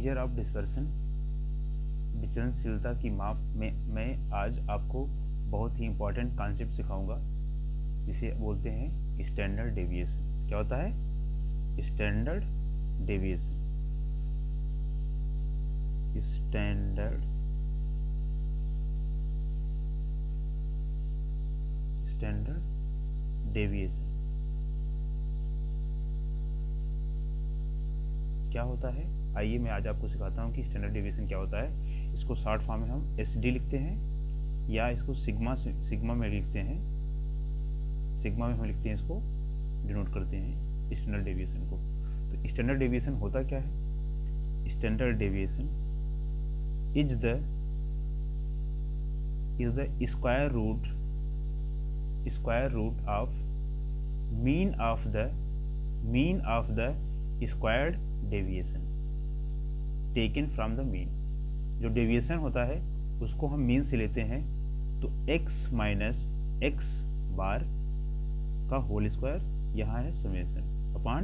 Measure of dispersion, विचलनशीलता की माप में मैं आज आपको बहुत ही इम्पोर्टेंट कॉन्सेप्ट सिखाऊंगा जिसे बोलते हैं स्टैंडर्ड डेविएशन। क्या होता है? Standard deviation. स्टैंडर्ड डेविएशन क्या होता है? आइए मैं आज आपको सिखाता हूँ कि स्टैंडर्ड डेविएशन क्या होता है। इसको शॉर्ट फॉर्म में हम SD लिखते हैं या इसको सिग्मा में लिखते हैं। सिग्मा में हम लिखते हैं, इसको डिनोट करते हैं स्टैंडर्ड डेविएशन को। तो स्टैंडर्ड डेविएशन होता क्या है? Standard deviation is the square root of mean of the squared deviation taken from the mean. जो डेविएशन होता है उसको हम मीन से लेते हैं, तो x माइनस एक्स बार का होल स्क्वायर, यहाँ है summation upon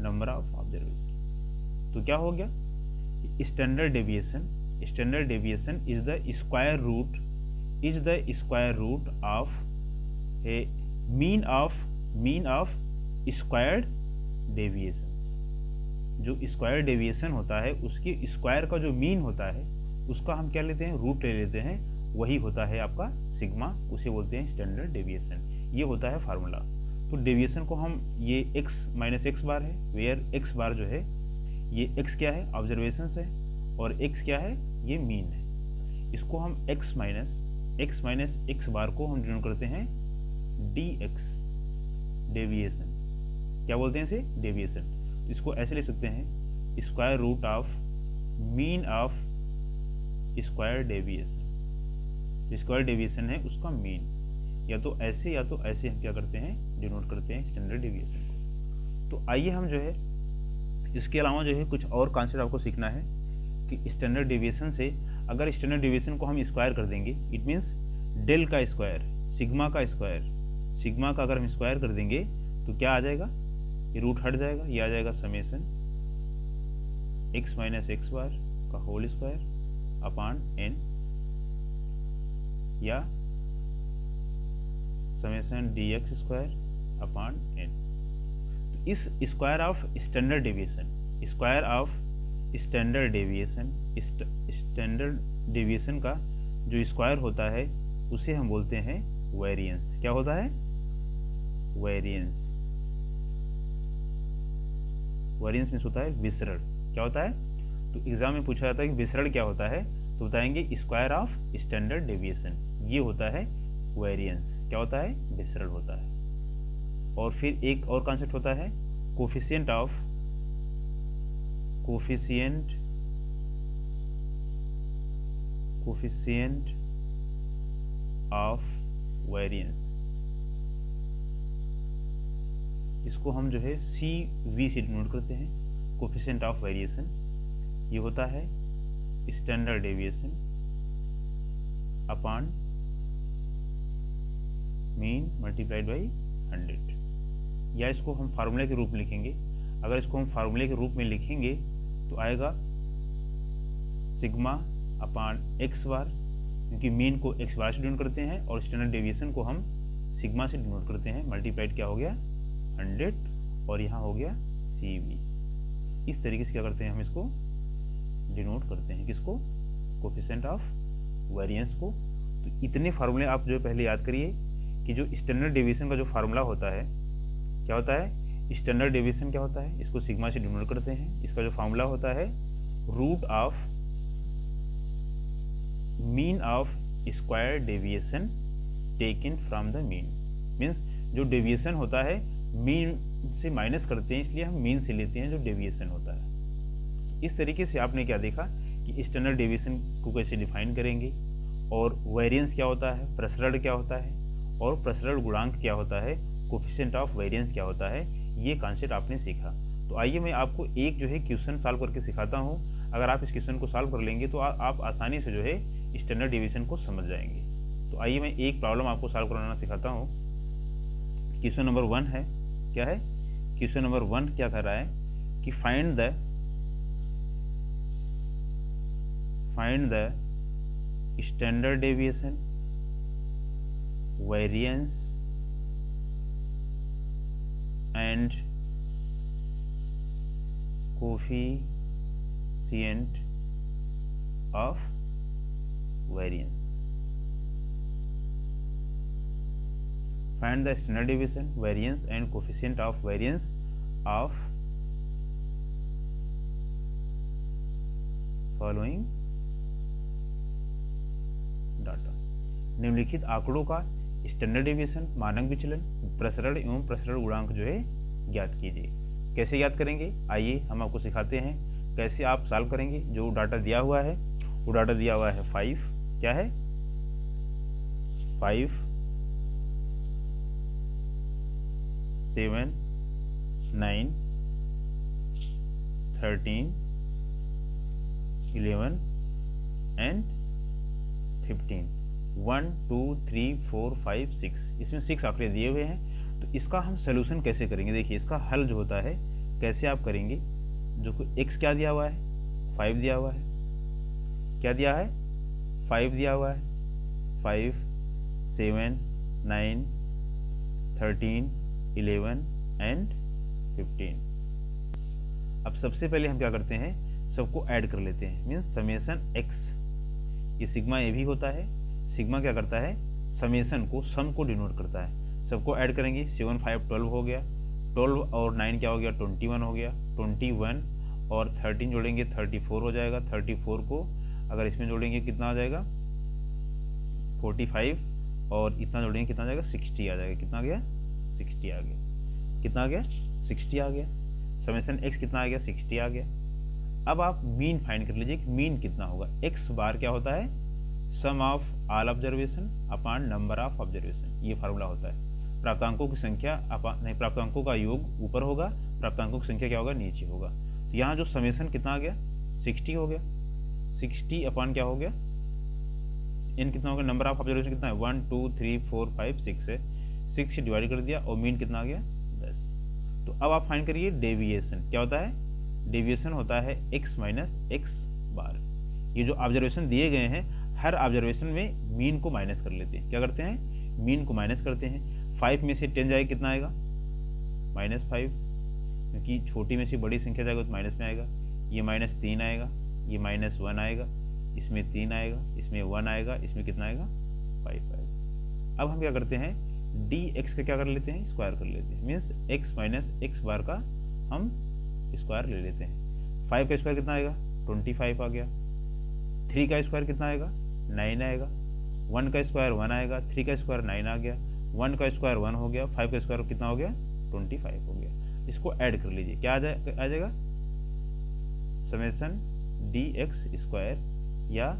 number of observation. तो क्या हो गया? Standard deviation is the square root of a mean of squared deviation. जो स्क्वायर डेविएशन होता है उसके स्क्वायर का जो मीन होता है उसका हम क्या लेते हैं? रूट ले लेते हैं। वही होता है आपका सिग्मा, उसे बोलते हैं स्टैंडर्ड डेविएशन। ये होता है फार्मूला। तो डेविएशन को हम, ये x माइनस एक्स बार है, वेयर x बार जो है ये x क्या है? ऑब्जर्वेशन है, और x क्या है? ये मीन है। इसको हम x माइनस एक्स बार को हम डिनोट करते हैं dx, डेविएशन। क्या बोलते हैं इसे? डेविएशन। इसको ऐसे ले सकते हैं, square root of mean of square deviation. Square deviation है उसका मीन, या तो ऐसे हम क्या करते हैं? डिनोट करते हैं स्टैंडर्ड डेविएशन को। तो आइए हम जो है इसके अलावा जो है कुछ और कॉन्सेप्ट आपको सीखना है कि स्टैंडर्ड डेविएशन से अगर स्टैंडर्ड डेविएशन को हम स्क्वायर कर देंगे, इट मीन्स डेल का स्क्वायर, सिग्मा का अगर हम स्क्वायर कर देंगे तो क्या आ जाएगा? ये रूट हट जाएगा, ये आ जाएगा summation x minus x bar का होल स्क्वायर अपॉन n, या summation dx square upon n। तो इस स्क्वायर ऑफ स्टैंडर्ड डेविएशन का जो स्क्वायर होता है उसे हम बोलते हैं वेरिएंस। क्या होता है? वेरिएंस मीन्स होता है विसरण। क्या होता है? तो एग्जाम में पूछा जाता है कि विसरण क्या होता है, तो बताएंगे स्क्वायर ऑफ स्टैंडर्ड डेविएशन, ये होता है वेरिएंस। क्या होता है? विसरण होता है। और फिर एक और कॉन्सेप्ट होता है कोफिशिएंट ऑफ वेरिएंस। इसको हम जो है CV से डिनोट करते हैं, कोफिशिएंट ऑफ वेरिएशन। ये होता है standard deviation upon mean multiplied by 100। या इसको हम फार्मूले के रूप में लिखेंगे। अगर इसको हम फार्मूले के रूप में लिखेंगे तो आएगा सिग्मा अपॉन एक्स बार, क्योंकि मीन को एक्स बार से डिनोट करते हैं और स्टैंडर्ड डेविएशन को हम सिग्मा से डिनोट करते हैं। मल्टीप्लाइड क्या हो गया? 100, और यहाँ हो गया CV। इस तरीके से क्या करते हैं? हम इसको डिनोट करते हैं, किसको? कोफिशिएंट ऑफ वेरिएंस को। तो इतने फार्मूले आप जो पहले याद करिए कि जो स्टैंडर्ड डेविएशन का जो फार्मूला होता है, क्या होता है? स्टैंडर्ड डेविएशन क्या होता है? इसको सिग्मा से डिनोट करते हैं। इसका जो फार्मूला होता है root of mean of square deviation taken from the mean. Means जो डेविएशन होता है मीन से माइनस करते हैं, इसलिए हम मीन से लेते हैं जो डेविएशन होता है। इस तरीके से आपने क्या देखा कि स्टैंडर्ड डेविएशन को कैसे डिफाइन करेंगे, और वेरिएंस क्या होता है, प्रसरण क्या होता है, और प्रसरण गुणांक क्या होता है, कोफिशिएंट ऑफ वेरिएंस क्या होता है, ये कॉन्सेप्ट आपने सीखा। तो आइए मैं आपको एक जो है क्वेश्चन सॉल्व करके सिखाता हूँ। अगर आप इस क्वेश्चन को सॉल्व कर लेंगे तो आप आसानी से जो है स्टैंडर्ड डेविएशन को समझ जाएंगे। तो आइए मैं एक प्रॉब्लम आपको सॉल्व कराना सिखाता हूँ। क्वेश्चन नंबर 1 है, क्या है? क्वेश्चन नंबर 1 क्या कर रहा है कि find the find the standard deviation, variance and coefficient of variance. Find the standard deviation, variance and coefficient of variance of following data। निम्नलिखित आंकड़ों का स्टैंडर्ड डेविएशन, मानक विचलन, प्रसरण एवं प्रसरण गुणांक जो है ज्ञात कीजिए। कैसे ज्ञात करेंगे, आइए हम आपको सिखाते हैं कैसे आप सॉल्व करेंगे। जो डाटा दिया हुआ है वो डाटा दिया हुआ है 5, क्या है 5, 7, 9, 13, 11 एंड 15, 1 2 3 4 5 6, इसमें 6 आंकड़े दिए हुए हैं। तो इसका हम सोल्यूशन कैसे करेंगे, देखिए इसका हल जो होता है कैसे आप करेंगे। जो x क्या दिया हुआ है, 5 दिया हुआ है, क्या दिया है 5 दिया हुआ है, 5 7 9 13 11 एंड 15। अब सबसे पहले हम क्या करते हैं, सबको ऐड कर लेते हैं, मीन्स समेशन x। ये सिग्मा ए भी होता है, सिग्मा क्या करता है समेशन को, सम को डिनोट करता है। सबको ऐड करेंगे, 7 5 12 हो गया, 12 और 9 क्या हो गया 21 हो गया, 21 और 13 जोड़ेंगे 34 हो जाएगा, 34 को अगर इसमें जोड़ेंगे कितना आ जाएगा 45 और इतना जोड़ेंगे कितना आ जाएगा 60 आ जाएगा। कितना आ गया 60 आ गया, कितना आ गया 60 आ गया। समेशन x कितना आ गया 60 आ गया। अब आप मीन फाइंड कर लीजिए कि मीन कितना होगा। x बार क्या होता है, sum of all observation upon number of observation, ये फार्मूला होता है। प्राप्तांकों की संख्या नहीं, प्राप्तांकों का योग ऊपर होगा, प्राप्तांकों की संख्या क्या होगा नीचे होगा। तो यहाँ जो समेशन कितना आ गया 60 हो गया, 60 अपॉन क्या हो गया n कितना हो गया, नंबर ऑफ ऑब्जर्वेशन कितना है 1 2 3 4 5 6 है, 6 से डिवाइड कर दिया और मीन कितना आ गया 10। तो अब आप फाइंड करिए डेविएशन क्या होता है, डेविएशन होता है x माइनस एक्स बार। ये जो ऑब्जर्वेशन दिए गए हैं हर ऑब्जर्वेशन में मीन को माइनस कर लेते हैं, क्या करते हैं मीन को माइनस करते हैं। 5 में से 10 जाएगा कितना आएगा -5, क्योंकि छोटी में से बड़ी संख्या जाएगा तो माइनस में आएगा। ये -3 आएगा, ये -1 आएगा, इसमें 3 आएगा, इसमें 1 आएगा, इसमें कितना आएगा 5 आएगा। अब हम क्या करते हैं dx का क्या कर लेते हैं स्क्वायर कर लेते हैं, means x minus x bar का हम स्क्वायर ले लेते हैं। 5 का स्क्वायर कितना आएगा 25 आ गया, 3 का स्क्वायर कितना आएगा 9 आएगा, 1 का स्क्वायर 1 आएगा, 3 का स्क्वायर 9 आ गया, 1 का स्क्वायर 1 हो गया, 5 का स्क्वायर कितना हो गया 25 हो गया। इसको ऐड कर लीजिए, क्या आ जाएगा समेशन dx स्क्वायर या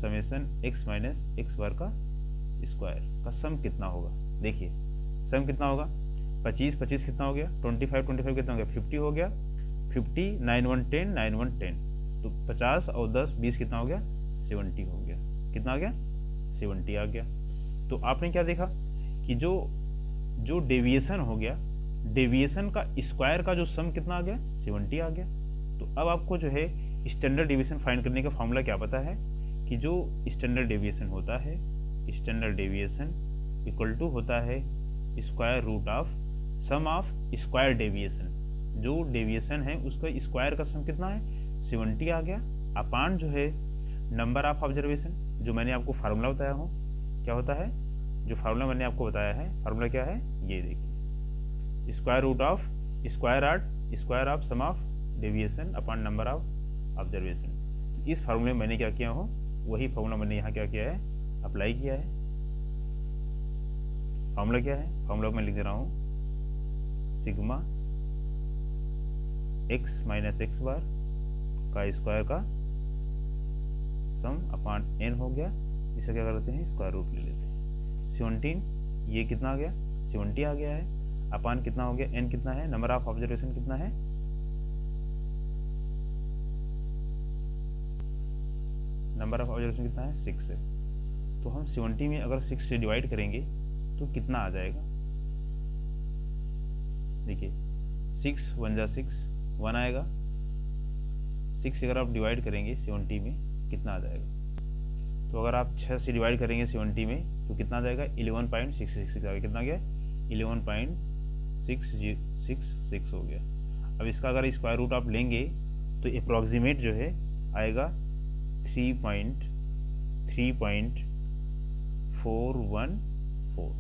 summation x minus x bar का स्क्वायर का सम कितना होगा। देखिए सम कितना होगा 25 25 कितना हो गया 25 25 कितना हो गया 50 हो गया, 50 9 1 10 9 1 10, तो 50 और 10 20 कितना हो गया 70 हो गया। कितना आ गया 70 आ गया। तो आपने क्या देखा कि जो डेविएशन हो गया, डेविएशन का स्क्वायर का जो सम कितना आ गया 70 आ गया। तो अब आपको जो है स्टैंडर्ड डेविएशन फाइंड करने का फॉर्मूला क्या पता है कि जो स्टैंडर्ड डेविएशन होता है, स्टैंडर्ड डेविएशन इक्वल टू होता है square root of sum of square deviation. जो डेविएशन है उसका स्क्वायर का सम कितना है 70 आ गया, अपान जो है नंबर ऑफ ऑब्जर्वेशन, जो मैंने आपको फार्मूला बताया हूँ क्या होता है, जो फार्मूला मैंने आपको बताया है फार्मूला क्या है ये देखिए, square root of square of sum of deviation upon number of observation. इस फार्मूले में मैंने क्या किया हो वही फार्मूला मैंने यहाँ क्या किया है अप्लाई किया है। फार्मूला क्या है, फार्मूला मैं लिख दे रहा हूँ sigma x minus x bar का स्क्वायर का सम अपॉन n हो गया, इसे क्या करते हैं स्क्वायर रूट ले लेते हैं। 17 ये कितना आ गया 70 आ गया है, अपॉन कितना हो गया n कितना है, नंबर ऑफ ऑब्जर्वेशन कितना है नंबर ऑफ ऑब्जर्वेशन कितना है 6 है। तो हम 70 में अगर 6 से डिवाइड करेंगे तो कितना आ जाएगा, देखिए 6 1 जा 6 1 आएगा, 6 अगर आप डिवाइड करेंगे 70 में कितना आ जाएगा? तो अगर आप 6 से डिवाइड करेंगे 70 में तो कितना आ जाएगा? 11.666 आ गया। कितना गया? 11.666 हो गया। अब इसका अगर स्क्वायर रूट आप लेंगे तो अप्रॉक्सीमेट जो है आएगा 3.414,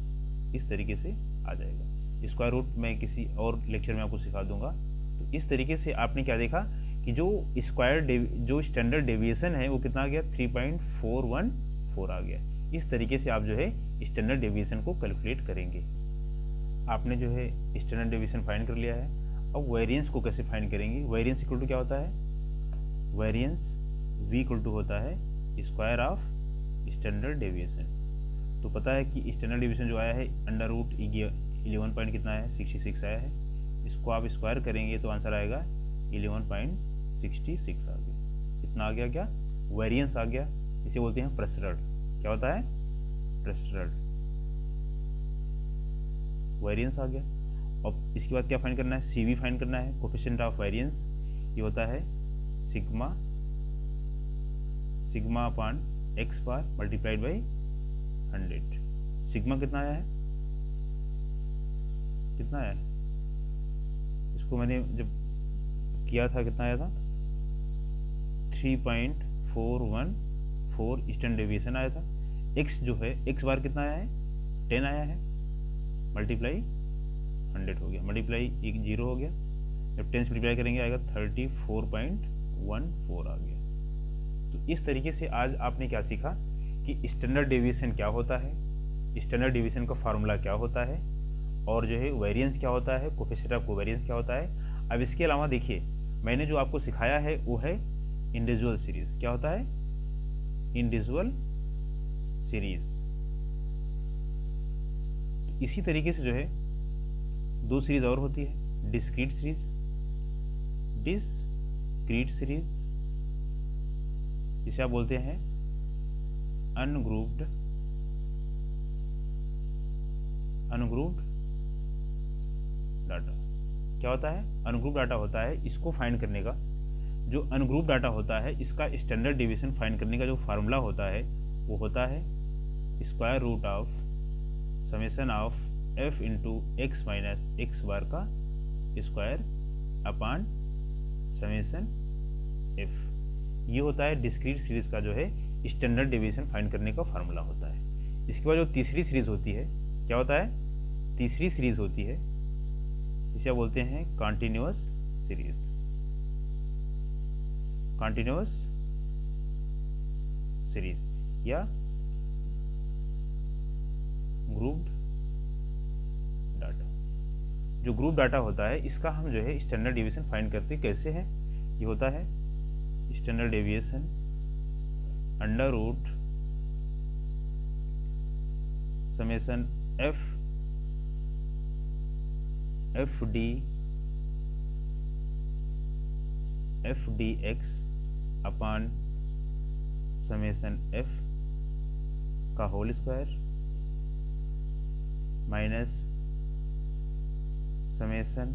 इस तरीके से आ जाएगा। स्क्वायर रूट मैं किसी और लेक्चर में आपको सिखा दूंगा। तो इस तरीके से आपने क्या देखा कि जो स्टैंडर्ड डेविएशन है वो कितना आ गया? 3.414 आ गया। इस तरीके से आप जो है स्टैंडर्ड डेविएशन को कैलकुलेट करेंगे। आपने जो है स्टैंडर्ड डेविएशन फाइंड कर लिया है। अब वेरिएंस को कैसे फाइंड करेंगे? वेरिएंस इक्वल टू क्या होता है? वेरिएंस v इक्वल टू होता है स्क्वायर ऑफ स्टैंडर्ड डेविएशन। तो पता है कि स्टैंडर्ड डेविएशन जो आया है अंडर रूट 11 पॉइंट कितना है? 66 आया है। इसको आप स्क्वायर करेंगे तो आंसर आएगा 11.66 आ गया। इतना आ गया क्या? वेरिएंस आ गया। इसे बोलते हैं प्रेशर। क्या होता है? प्रेशर। वेरिएंस आ गया। और इसके बाद क्या फाइंड करना है? CV फाइंड करना है, कोफिशिएंट ऑफ वेरिएंस। ये होता है sigma upon x bar multiplied by 100। Sigma कितना आया है? कितना आया है? इसको मैंने जब किया था कितना आया था? 3.414 स्टैंडर्ड डेविएशन आया था। x जो है x बार कितना आया है? 10 आया है, मल्टीप्लाई 100 हो गया, मल्टीप्लाई एक 0 हो गया। जब 10 से मल्टीप्लाई करेंगे आएगा 34.14 आ गया। तो इस तरीके से आज आपने क्या सीखा कि स्टैंडर्ड डेविएशन क्या होता है, स्टैंडर्ड डेविएशन का फार्मूला क्या होता है, और जो है वेरिएंस क्या होता है, कोफिशिएंट ऑफ कोवेरिएंस क्या होता है। अब इसके अलावा देखिए मैंने जो आपको सिखाया है वो है इंडिविजुअल सीरीज। क्या होता है? Individual series. इसी तरीके से जो है दो सीरीज और होती है, डिस्क्रीट सीरीज, जिसे आप बोलते हैं अनग्रुप्ड डाटा। क्या होता है? अनग्रुप डाटा होता है। इसको फाइंड करने का जो अनग्रुप डाटा होता है, इसका स्टैंडर्ड डेविएशन फाइंड करने का जो फार्मूला होता है वो होता है square root of summation of f into x minus x bar का स्क्वायर अपान समेशन f। ये होता है डिस्क्रीट सीरीज का जो है स्टैंडर्ड डेविएशन फाइंड करने का फार्मूला होता है। इसके बाद जो तीसरी सीरीज होती है, क्या होता है? तीसरी सीरीज होती है जिसे बोलते हैं कॉन्टिन्यूअस सीरीज। कॉन्टिन्यूअस सीरीज या ग्रुप्ड डाटा। जो ग्रुप डाटा होता है इसका हम जो है स्टैंडर्ड डेविएशन फाइंड करते कैसे है? ये होता है standard deviation under root summation F D x upon summation f का whole square minus summation,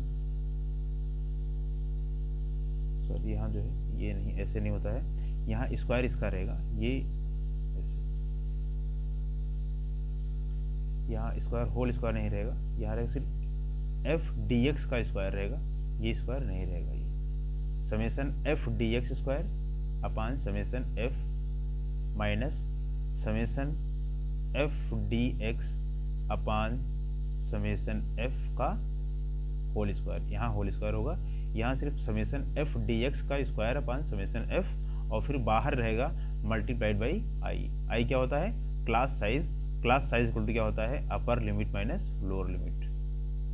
sorry यहाँ जो है ये नहीं, ऐसे नहीं होता है, यहाँ स्क्वायर इसका रहेगा, ये यहाँ स्क्वायर होल स्क्वायर नहीं रहेगा, यहाँ रहेगा सिर्फ एफ डी एक्स का स्क्वायर रहेगा, ये स्क्वायर नहीं रहेगा। ये summation F D x square upon summation F minus summation F D x upon summation F का होल स्क्वायर। यहाँ होल स्क्वायर होगा, यहाँ सिर्फ समेशन एफ डी एक्स का स्क्वायर अपान समेशन एफ, और फिर बाहर रहेगा मल्टीप्लाइड बाई आई। आई क्या होता है? Class size. Class size equal to क्या होता है? Upper limit minus lower limit.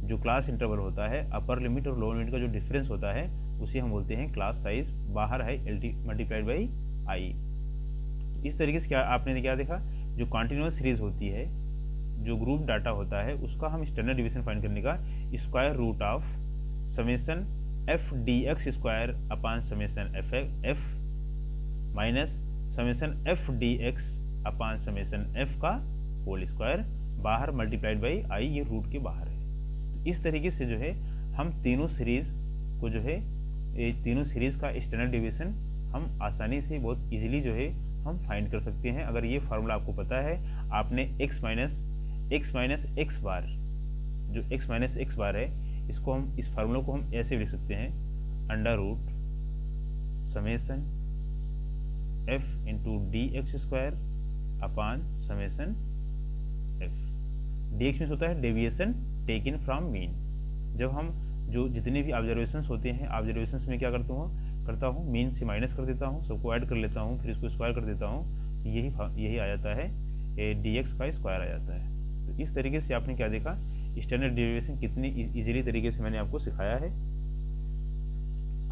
जो क्लास इंटरवल होता है, अपर लिमिट और लोअर लिमिट का जो डिफरेंस होता है उसे हम बोलते हैं क्लास साइज। बाहर है एल टी मल्टीप्लाइड बाई आई। इस तरीके से क्या आपने क्या देखा? जो कॉन्टिन्यूअस सीरीज होती है, जो ग्रुप डाटा होता है, उसका हम स्टैंडर्ड डिवीजन फाइंड करने का square root of summation F D x square upon summation F minus summation F D x upon summation F का होल स्क्वायर, बाहर मल्टीप्लाइड बाई आई, ये रूट के बाहर है। तो इस तरीके से जो है हम तीनों सीरीज को जो है, ये तीनों सीरीज का स्टैंडर्ड डिवीजन हम आसानी से बहुत इजीली जो है हम फाइंड कर सकते हैं। अगर ये फार्मूला आपको पता है, आपने x माइनस एक्स बार, जो x माइनस एक्स बार है, इसको हम, इस फार्मूला को हम ऐसे लिख सकते हैं, under root summation f into D x square upon summation f। D X means होता है डेविएशन टेकन फ्रॉम मीन। जब हम जो जितने भी ऑब्जर्वेशंस होते हैं, ऑब्जर्वेशंस में क्या करता हूँ मीन से माइनस कर देता हूँ, सबको ऐड कर लेता हूँ, फिर इसको स्क्वायर कर देता हूँ, यही आ जाता है डी एक्स का स्क्वायर आ जाता है। तो इस तरीके से आपने क्या देखा, स्टैंडर्ड डेविएशन कितनी इजीली तरीके से मैंने आपको सिखाया है।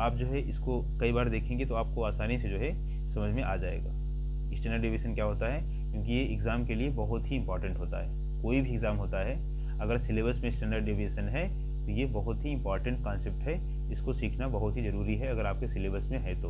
आप जो है इसको कई बार देखेंगे तो आपको आसानी से जो है समझ में आ जाएगा स्टैंडर्ड डेविएशन क्या होता है, क्योंकि ये एग्ज़ाम के लिए बहुत ही इंपॉर्टेंट होता है। कोई भी एग्ज़ाम होता है, अगर सिलेबस में स्टैंडर्ड डेविएशन है तो ये बहुत ही इंपॉर्टेंट कॉन्सेप्ट है, इसको सीखना बहुत ही ज़रूरी है अगर आपके सिलेबस में है तो।